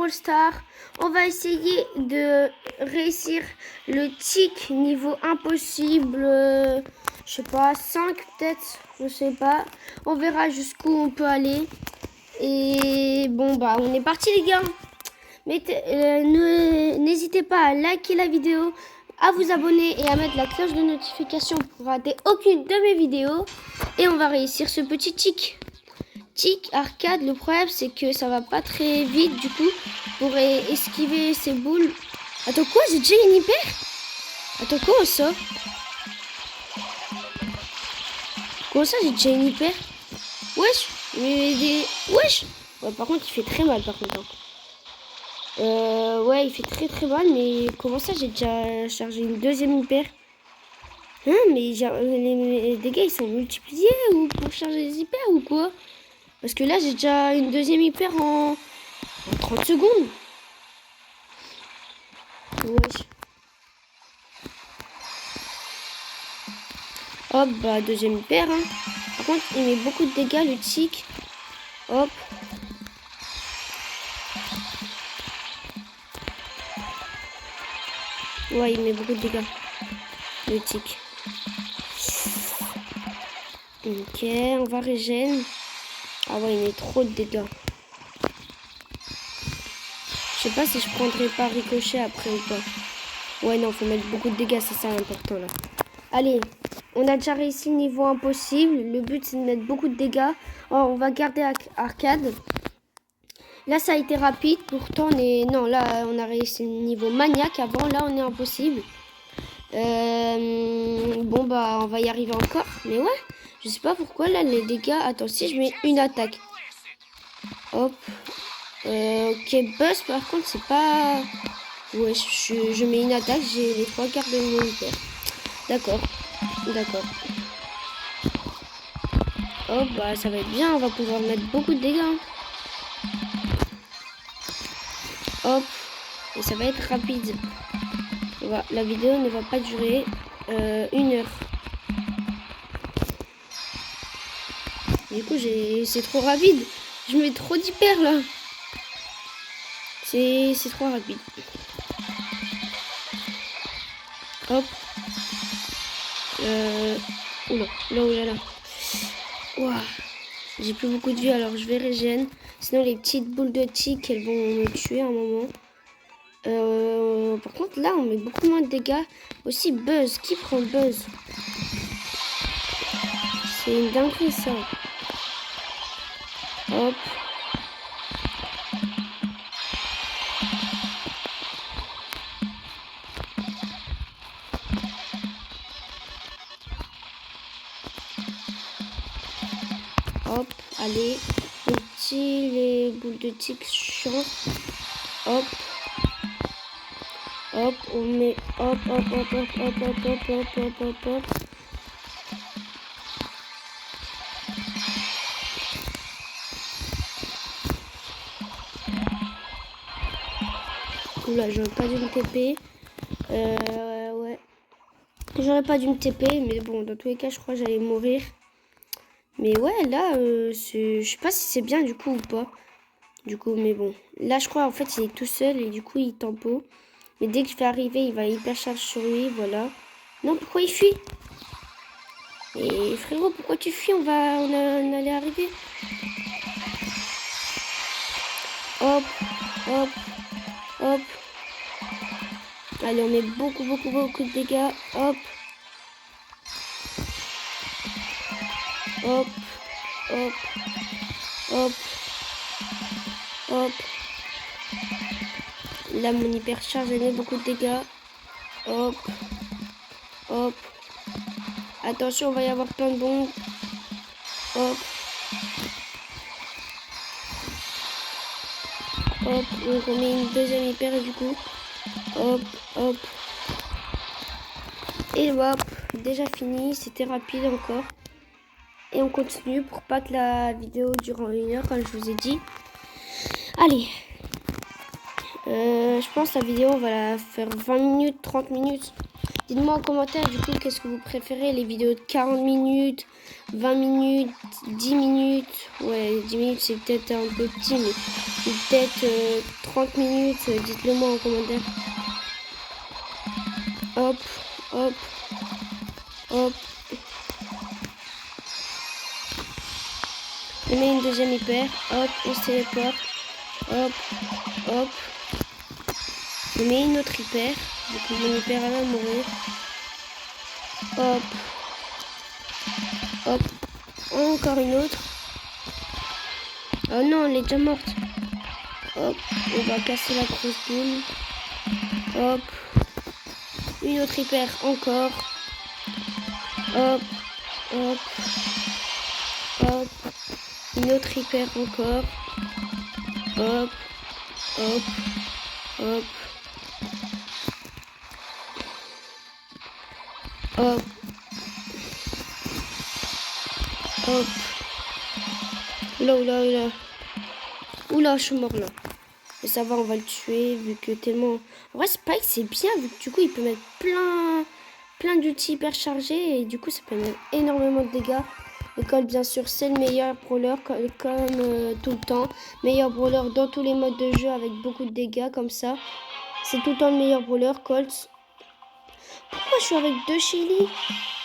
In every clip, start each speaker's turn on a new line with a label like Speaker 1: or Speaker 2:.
Speaker 1: Brawl Stars. On va essayer de réussir le tic niveau impossible. Je sais pas, 5 peut-être, je sais pas. On verra jusqu'où on peut aller. Et bon bah on est parti les gars. N'hésitez pas à liker la vidéo, à vous abonner et à mettre la cloche de notification pour rater aucune de mes vidéos. Et on va réussir ce petit tic. Tic arcade, le problème c'est que ça va pas très vite du coup pour esquiver ces boules. Attends quoi, j'ai déjà une hyper? Attends comment ça? Comment ça j'ai déjà une hyper? Wesh, mais wesh. Ouais, par contre il fait très mal par contre. Ouais il fait très mal, mais comment ça j'ai déjà chargé une deuxième hyper? Hein, mais les dégâts ils sont multipliés ou pour charger les hyper ou quoi? Parce que là, j'ai déjà une deuxième hyper en 30 secondes. Wesh. Hop, bah deuxième hyper. Hein. Par contre, il met beaucoup de dégâts, le tic. Hop. Ouais, il met beaucoup de dégâts. Le tic. Ok, on va régène. Ah ouais, il met trop de dégâts. Je sais pas si je prendrai pas ricochet après ou pas. Ouais, non, faut mettre beaucoup de dégâts, c'est ça l'important là. Allez, on a déjà réussi le niveau impossible. Le but, c'est de mettre beaucoup de dégâts. Oh, on va garder arcade. Là, ça a été rapide. Pourtant, non, là, on a réussi le niveau maniaque avant. Là, on est impossible. Bon, bah, on va y arriver encore. Mais ouais, je sais pas pourquoi, là, les dégâts... Attends, si je mets une attaque. Hop. Ok, buzz, par contre, c'est pas... Ouais, je mets une attaque, j'ai les 3 quarts de mon hyper. D'accord. Hop, bah, ça va être bien, on va pouvoir mettre beaucoup de dégâts. Hop. Et ça va être rapide. La vidéo ne va pas durer 1 heure. Du coup, c'est trop rapide. Je mets trop d'hyper là. C'est trop rapide. Hop. Oula. Ouah. J'ai plus beaucoup de vie, alors je vais régène. Sinon, les petites boules de tic, elles vont me tuer à un moment. Par contre, là, on met beaucoup moins de dégâts. Aussi, buzz. Qui prend buzz? C'est une dinguerie, ça. Hop. Hop, allez. Les boules de tic chiant. Hop. Hop, on met hop. Oula, j'aurais pas dû me TP. Ouais. J'aurais pas dû me TP, mais bon, dans tous les cas, je crois que j'allais mourir. Mais ouais, là, je sais pas si c'est bien du coup ou pas. Du coup, mais bon. Là, je crois, en fait, il est tout seul et du coup, il tempo. Mais dès que je vais arriver, il va hyper charge sur lui, voilà. Non, pourquoi il fuit? Et frérot, pourquoi tu fuis? On allait arriver. Hop. Allez, on met beaucoup de dégâts. Hop. Là, mon hyper charge, elle met beaucoup de dégâts. Hop. Attention, il va y avoir plein de bombes. Hop. Donc on met une deuxième hyper du coup. Hop. Et hop. Déjà fini. C'était rapide encore. Et on continue pour pas que la vidéo dure en 1 heure, comme je vous ai dit. Allez. Je pense que la vidéo, on va la faire 20 minutes, 30 minutes. Dites-moi en commentaire, du coup, qu'est-ce que vous préférez, les vidéos de 40 minutes 20 minutes, 10 minutes. Ouais, 10 minutes c'est peut-être un peu petit, mais peut-être 30 minutes. Dites-le moi en commentaire. Hop, hop, hop. On met une deuxième hyper. Hop, on se téléporte. Hop, hop. On met une autre hyper. Donc mon hyper elle va mourir. Hop. Hop. Encore une autre. Oh non, elle est déjà morte. Hop. On va casser la grosse boule. Hop. Une autre hyper encore. Hop. Hop. Hop. Une autre hyper encore. Hop. Hop. Hop. Hop. Hop. Oula, oula, oula. Oula, je suis mort là. Mais ça va, on va le tuer vu que tellement... En vrai, Spike, c'est bien vu que du coup, il peut mettre plein d'ultis hyper chargés. Et du coup, ça peut mettre énormément de dégâts. Le Colt, bien sûr, c'est le meilleur brawler comme tout le temps. Meilleur brawler dans tous les modes de jeu avec beaucoup de dégâts comme ça. C'est tout le temps le meilleur brawler, Colt. Pourquoi je suis avec deux Shelly?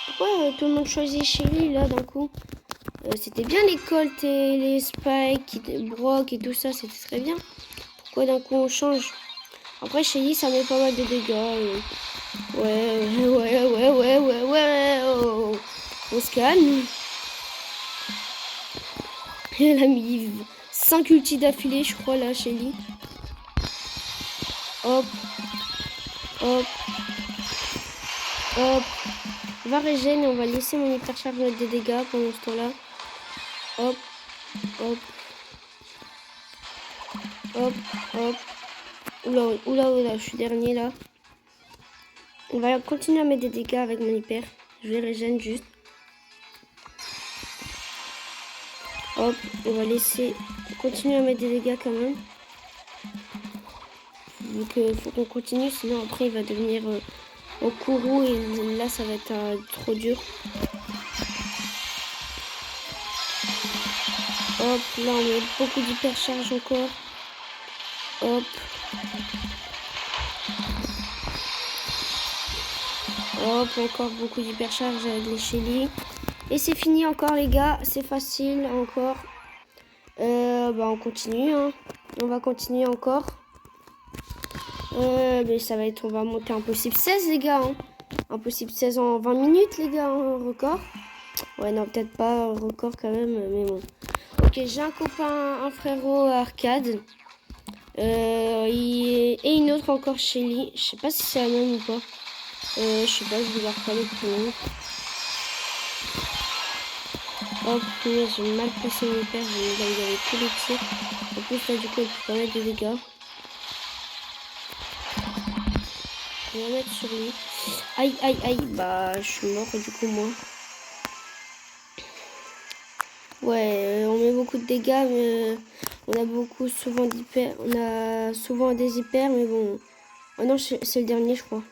Speaker 1: Pourquoi tout le monde choisit Shelly là d'un coup? C'était bien les Colt et les Spike, Brock et tout ça, c'était très bien. Pourquoi d'un coup on change? Après Shelly ça met pas mal de dégâts. Ouais. Oh. On se calme. Elle a mis 5 ultis d'affilée je crois là Shelly. Hop. Hop. Hop. On va régénérer et on va laisser mon hypercharge mettre des dégâts pendant ce temps-là. Hop. Hop. Hop. Hop. Oula, je suis dernier là. On va continuer à mettre des dégâts avec mon hyper. Je vais régénérer juste. Hop. On va laisser continuer à mettre des dégâts quand même. Donc faut qu'on continue, sinon après il va devenir en courroux et là ça va être trop dur. Hop, là on met beaucoup d'hypercharge encore. Hop. Hop, encore beaucoup d'hypercharge avec les Shelly. Et c'est fini encore les gars, c'est facile encore. On continue, hein. On va continuer encore. Mais ça va être, on va monter impossible 16 les gars, hein. Impossible 16 en 20 minutes les gars, hein, record. Ouais non peut-être pas record quand même, mais bon. Ok, j'ai un copain, un frérot arcade. Et une autre encore Shelly. Je sais pas si c'est la même ou pas. Je sais pas, je vais la recaler pour nous. Hop, j'ai mal placé mon père, il avait tous les tirs. En plus là du coup il peut pas mettre de dégâts. On va mettre sur lui. Aïe. Bah, je suis mort du coup, moi. Ouais, on met beaucoup de dégâts, mais on a souvent d'hyper. On a souvent des hyper, mais bon. Oh non, c'est le dernier, je crois.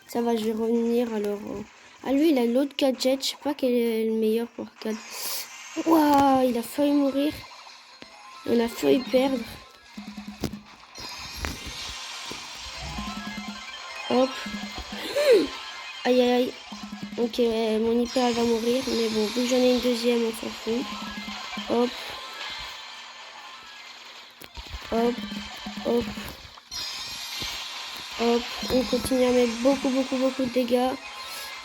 Speaker 1: Ça va, je vais revenir alors. Ah, lui, il a l'autre gadget. Je sais pas quel est le meilleur pour arcade. Waouh, il a failli mourir. On a failli perdre. Hop. Aïe. Ok, mon hyper elle va mourir. Mais bon, vu que j'en ai une deuxième, on s'en fout. Hop. On continue à mettre beaucoup de dégâts.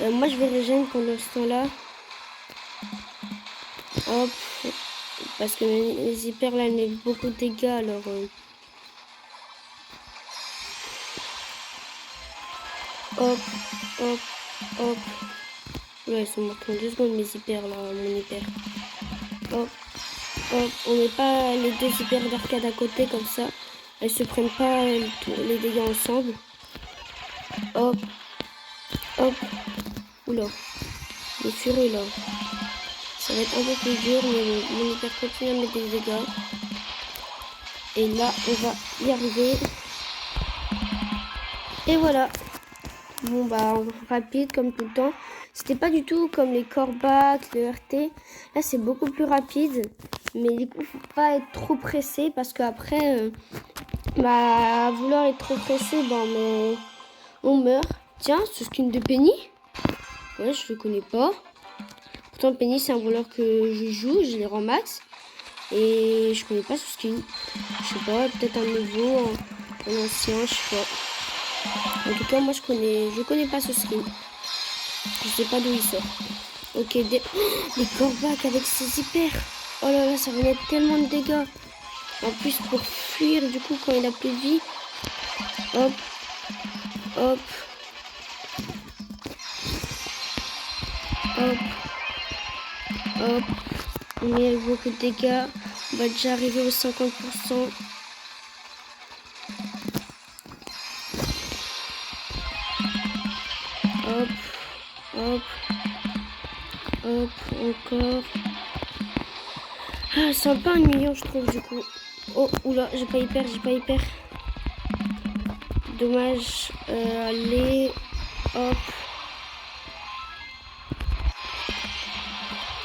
Speaker 1: Moi, je vais régénérer pendant ce temps-là. Hop. Parce que les hyper là, elles mettent beaucoup de dégâts. Alors... Hop. Ouais, ils sont morts en 2 secondes, mes hyper là, mon hyper. Hop. On met pas les deux hyper d'arcade à côté comme ça. Elles se prennent pas les dégâts ensemble. Hop. Oula. Les fureux là. Ça va être un peu plus dur, mais mon hyper continue à mettre des dégâts. Et là, on va y arriver. Et voilà. Bon, bah, rapide comme tout le temps. C'était pas du tout comme les Corbac, le RT. Là, c'est beaucoup plus rapide. Mais du coup, faut pas être trop pressé parce qu'après, à vouloir être trop pressé, mais on meurt. Tiens, ce skin de Penny. Ouais, je le connais pas. Pourtant, Penny, c'est un voleur que je joue. Je les rends max. Et je connais pas ce skin. Je sais pas, peut-être un nouveau, un ancien, je sais pas. En tout cas, moi, je connais pas ce skin. Je sais pas d'où il sort. Ok, les Corbac avec ses hyper. Oh là là, ça va mettre tellement de dégâts. En plus, pour fuir, du coup, quand il a plus de vie. Hop, hop, hop, hop. On met beaucoup de dégâts. On va déjà arriver aux 50%. Hop, hop, hop, encore. Ah, sympa un million, je trouve, du coup. Oh, oula, j'ai pas hyper. Dommage. Allez, hop.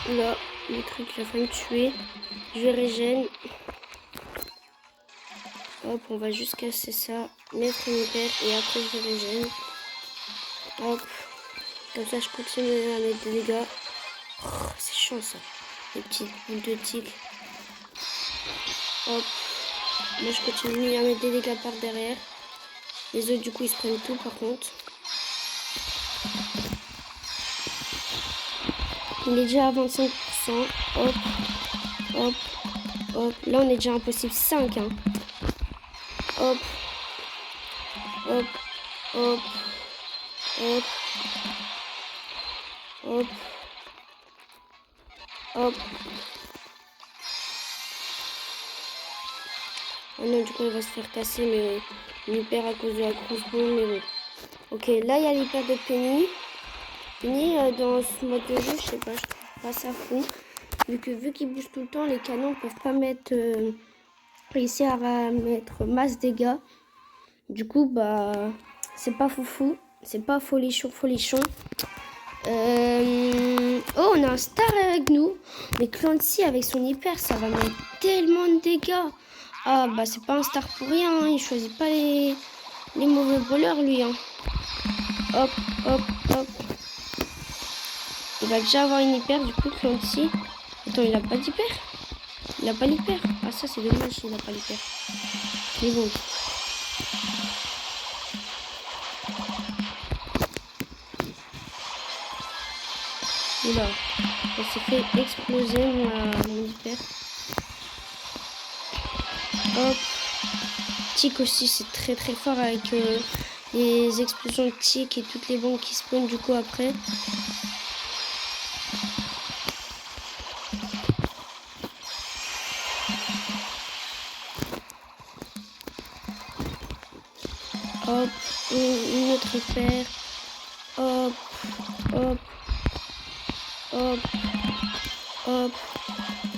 Speaker 1: Oula, le truc, il a failli me tuer. Je vais régène. Hop, on va juste casser ça. Mettre une hyper et après je vais régène. Hop. Comme ça, je continue à mettre des dégâts. Oh, c'est chiant ça. Les petites boules de tic. Hop. Moi, je continue à mettre des dégâts par derrière. Les autres, du coup, ils se prennent tout par contre. Il est déjà à 25%. Hop. Hop. Hop. Là, on est déjà impossible 5. Hein. Hop. Hop. Hop. Hop. Hop. Hop. Oh non, du coup, il va se faire casser, mais il perd à cause de la grosse bombe, mais bon. Ok, là, il y a l'hyper de Penny. Penny, dans ce mode de jeu, je sais pas, je trouve pas ça fou. Vu qu'il bouge tout le temps, les canons peuvent pas mettre... réussir à mettre masse dégâts. Du coup, c'est pas foufou. C'est pas folichon. Oh, on a un star avec nous. Mais Clancy avec son hyper, ça va mettre tellement de dégâts. Ah, c'est pas un star pour rien. Hein. Il choisit pas les mauvais voleurs, lui. Hein. Hop, hop, hop. Il va déjà avoir une hyper, du coup, Clancy. Attends, il a pas d'hyper? Il a pas l'hyper. Ah, ça, c'est dommage, il a pas l'hyper. Mais bon. Oula, on s'est fait exploser mon hyper. Hop. Tic aussi, c'est très très fort avec les explosions de tic et toutes les bombes qui spawnent du coup après. Hop, une autre hyper. Hop, hop, hop, hop.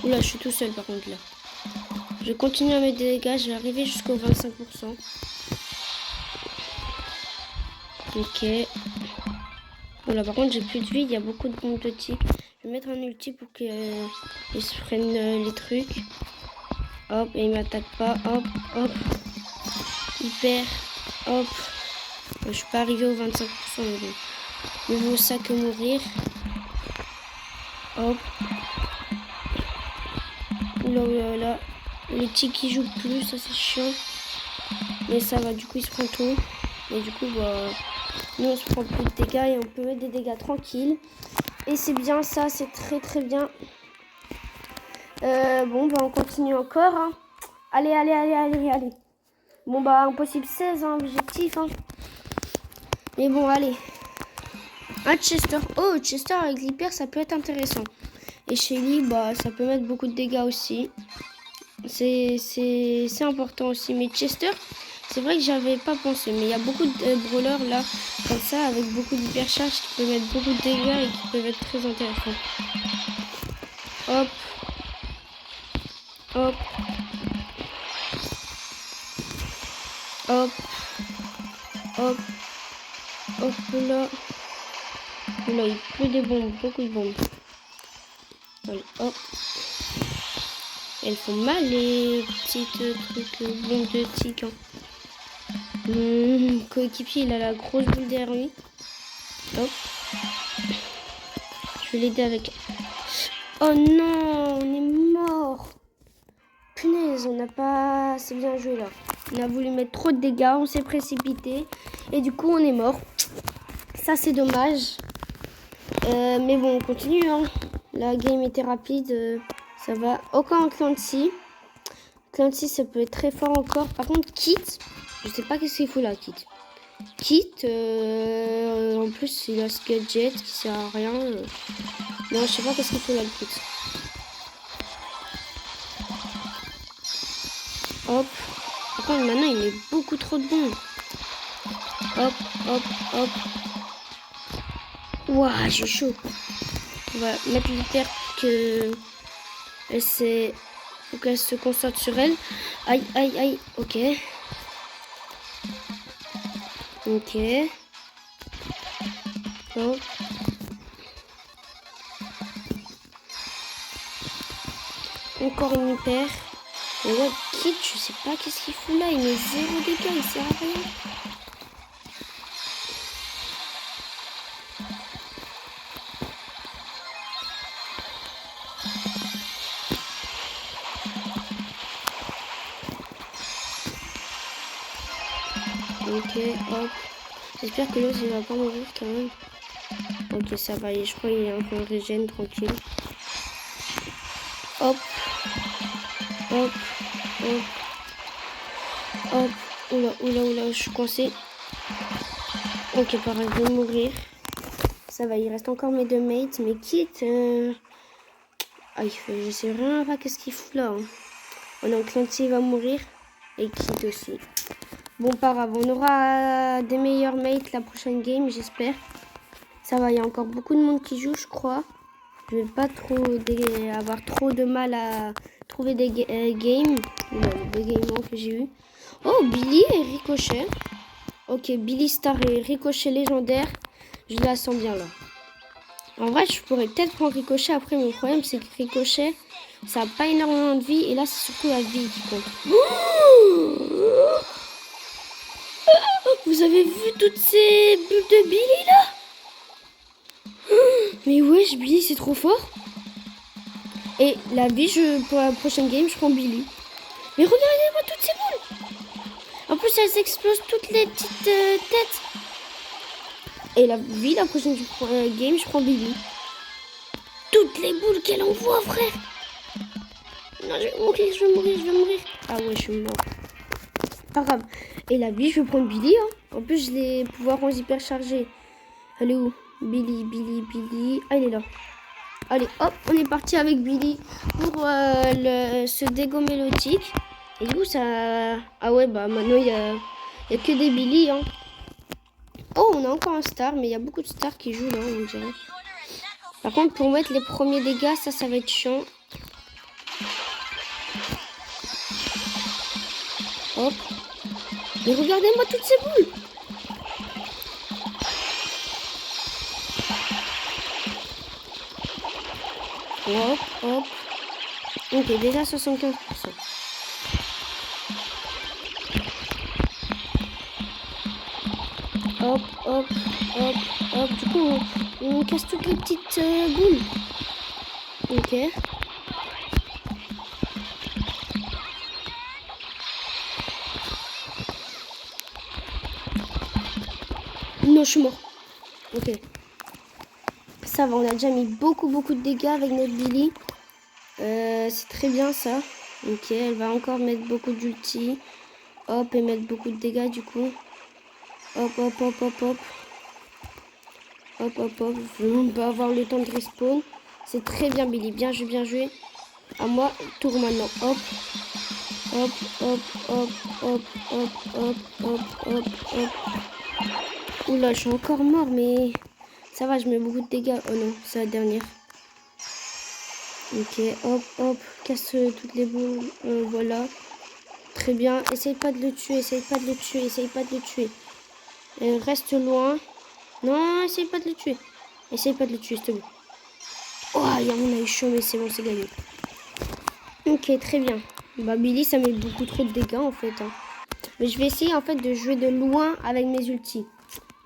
Speaker 1: Oula, je suis tout seul par contre là. Je continue à mettre des dégâts, je vais arriver jusqu'au 25%. Ok. Voilà, par contre j'ai plus de vie, il y a beaucoup de bombes de tic. Je vais mettre un ulti pour qu'ils se prennent les trucs. Hop, et il m'attaque pas. Hop, hop. Hyper. Hop. Je suis pas arrivé au 25%, mais bon. Il vaut ça que mourir. Hop. Oula, oula, oula. Les tics qui jouent plus, ça c'est chiant. Mais ça va, du coup il se prend tout. Et du coup, nous on se prend plus de dégâts et on peut mettre des dégâts tranquilles. Et c'est bien ça, c'est très très bien. Bon, on continue encore. Hein. Allez. Bon, impossible 16, hein, objectif. Hein. Mais bon, allez. Un Chester. Oh, Chester avec l'hyper, ça peut être intéressant. Et Shelly, ça peut mettre beaucoup de dégâts aussi. C'est important aussi. Mais Chester, c'est vrai que j'avais pas pensé. Mais il y a beaucoup de brawlers là, comme ça, avec beaucoup d'hypercharge qui peuvent mettre beaucoup de dégâts et qui peuvent être très intéressants. Hop. Hop. Hop. Hop. Hop là. Là, il pleut des bombes, beaucoup de bombes. Allez, hop. Elles font mal les petites trucs bombes de tic. Hein. Mon coéquipier, il a la grosse boule derrière lui. Hop. Je vais l'aider avec... Oh non, on est mort. Punaise, on n'a pas... C'est bien joué là. On a voulu mettre trop de dégâts, on s'est précipité. Et du coup, on est mort. Ça, c'est dommage. Mais bon, on continue. Hein. La game était rapide. Ça va. Encore un Clancy. Clancy, ça peut être très fort encore. Par contre, Kit, je sais pas qu'est-ce qu'il faut là, Kit. Kit, en plus, il a ce gadget qui sert à rien. Non, je sais pas qu'est-ce qu'il faut là, le Kit. Hop. Par contre, maintenant, il met beaucoup trop de bombes. Hop, hop, hop. Ouah, j'ai chaud. On va mettre l'hyper que c'est... Faut qu'elle se concentre sur elle. Aïe, aïe, aïe. Ok. Ok. Hop. Encore une hyper. Et ouais, Kit, je sais pas qu'est-ce qu'il fout là. Il met 0 dégâts, il sert à rien. Ok, hop. J'espère que l'autre, il va pas mourir quand même. Ok, ça va. Je crois qu'il est un peu régène, tranquille. Hop. Hop. Hop. Hop. Oula, oula, oula, je suis coincée. Ok, pareil, je vais mourir. Ça va, il reste encore mes 2 mates. Mais Kit, ah, je sais vraiment pas qu'est-ce qu'il fout là. Hein. Oh non, Clancy va mourir. Et Kit aussi. Bon, pas grave, on aura des meilleurs mates la prochaine game, j'espère. Ça va, il y a encore beaucoup de monde qui joue, je crois. Je vais pas avoir trop de mal à trouver des games. Les 2 games que j'ai eu. Oh, Billy et Ricochet. Ok, Billy Star et Ricochet légendaire. Je la sens bien là. En vrai, je pourrais peut-être prendre Ricochet après, mais le problème c'est que Ricochet, ça n'a pas énormément de vie. Et là, c'est surtout la vie qui compte. Vous avez vu toutes ces bulles de Billy là? Mais wesh, Billy c'est trop fort. Et la vie, pour la prochaine game, je prends Billy. Mais regardez-moi toutes ces boules. En plus, elles explosent toutes les petites têtes. Et la vie, la prochaine game, je prends Billy. Toutes les boules qu'elle envoie, frère. Non, je vais mourir, je vais mourir, je vais mourir. Ah ouais, je suis mort. Pas grave. Et la vie, je vais prendre Billy. Hein. En plus, je les pouvoirs ont hyper chargés. Elle est où? Billy, Billy, Billy. Ah, il est là. Allez, hop, on est parti avec Billy pour ce dégo mélodique. Et du coup, ça... Ah ouais, bah maintenant, il y a que des Billy. Hein. Oh, on a encore un star, mais il y a beaucoup de stars qui jouent là, on dirait. Par contre, pour mettre les premiers dégâts, ça va être chiant. Hop. Mais regardez-moi toutes ces boules. Hop, hop. Ok, déjà 75%. Hop, hop, hop, hop. Du coup, on casse toutes les petites boules. Ok. Non, je suis mort. Ok. Ça va, on a déjà mis beaucoup de dégâts avec notre Billy. C'est très bien ça. Ok, elle va encore mettre beaucoup d'ulti. Hop, et mettre beaucoup de dégâts du coup. Hop, hop, hop, hop, hop. Hop, hop, hop. On va avoir le temps de respawn. C'est très bien, Billy. Bien joué, bien joué. À moi, tour maintenant. Hop. Hop, hop, hop, hop, hop, hop, hop, hop, hop. Oula, je suis encore mort, mais ça va, je mets beaucoup de dégâts. Oh non, c'est la dernière. Ok, hop, hop, casse toutes les boules. Voilà. Très bien. Essaye pas de le tuer, essaye pas de le tuer, essaye pas de le tuer. Reste loin. Non, essaye pas de le tuer. Essaye pas de le tuer, s'il te plaît. Oh, on a eu chaud, mais c'est bon, c'est gagné. Ok, très bien. Bah, Billy, ça met beaucoup trop de dégâts, en fait. Hein. Mais je vais essayer, en fait, de jouer de loin avec mes ultis.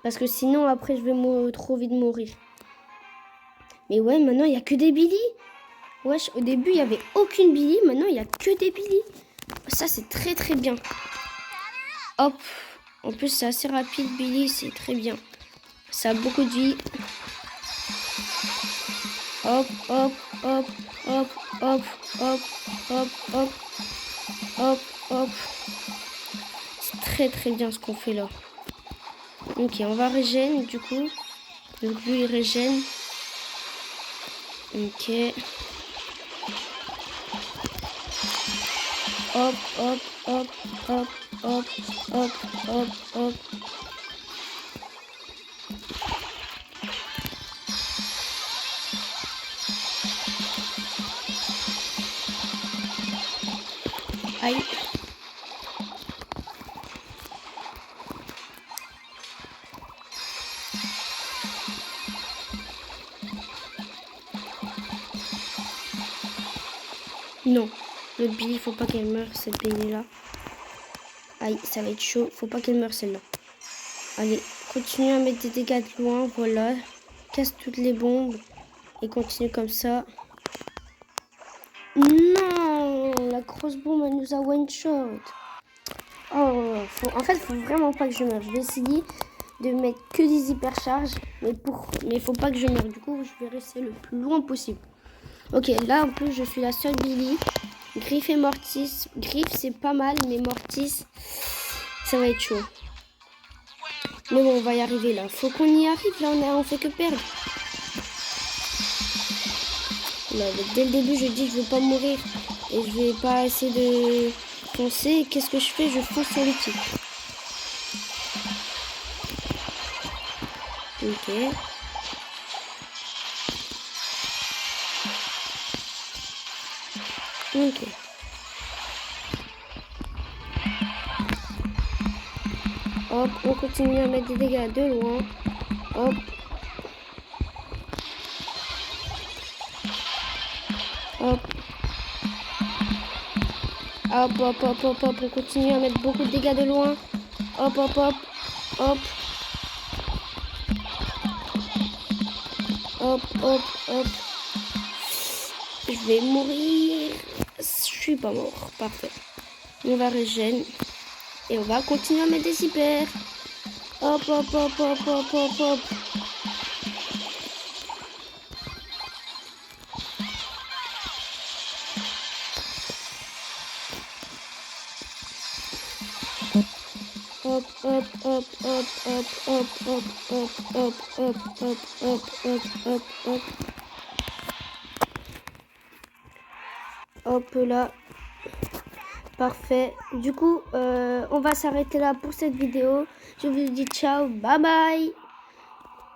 Speaker 1: Parce que sinon, après, je vais trop vite mourir. Mais ouais, maintenant, il n'y a que des Billy. Wesh, au début, il n'y avait aucune Billy. Maintenant, il n'y a que des Billy. Ça, c'est très, très bien. Hop. En plus, c'est assez rapide, Billy. C'est très bien. Ça a beaucoup de vie. Hop, hop, hop, hop, hop, hop, hop, hop, hop, hop. C'est très, très bien ce qu'on fait là. Ok, on va régène, du coup. Donc, lui, il régène. Ok. Hop, hop, hop, hop, hop, hop, hop, hop. Aïe. Non, le Billy, faut pas qu'elle meure, cette Billy là. Aïe, ça va être chaud. Faut pas qu'elle meure celle-là. Allez, continue à mettre des dégâts de loin, voilà. Casse toutes les bombes. Et continue comme ça. Non, la grosse bombe, elle nous a one-shot. Oh, en fait, faut vraiment pas que je meure. Je vais essayer de mettre que des hypercharges. Mais faut pas que je meure. Du coup, je vais rester le plus loin possible. Ok, là, en plus, je suis la seule Billy. Griff et Mortis. Griff, c'est pas mal, mais Mortis, ça va être chaud. Mais bon, on va y arriver là. Faut qu'on y arrive. Là, on fait que perdre. Là, dès le début, je dis que je veux pas mourir. Et je vais pas essayer de foncer. Qu'est-ce que je fais? Je fonce sur le type. Ok. Ok. Hop, on continue à mettre des dégâts de loin. Hop. Hop. Hop, hop, hop, hop, hop. On continue à mettre beaucoup de dégâts de loin. Hop, hop, hop. Hop. Hop, hop, hop. Je vais mourir. Je suis pas mort. Parfait. On va régène. Et on va continuer à mettre des hyper. Hop, hop, hop, hop, hop, hop, hop. Hop, hop, hop, hop, hop, hop, hop, hop, hop, hop, hop, hop, hop, hop, hop. Hop là. Parfait. Du coup, on va s'arrêter là pour cette vidéo. Je vous dis ciao, bye bye.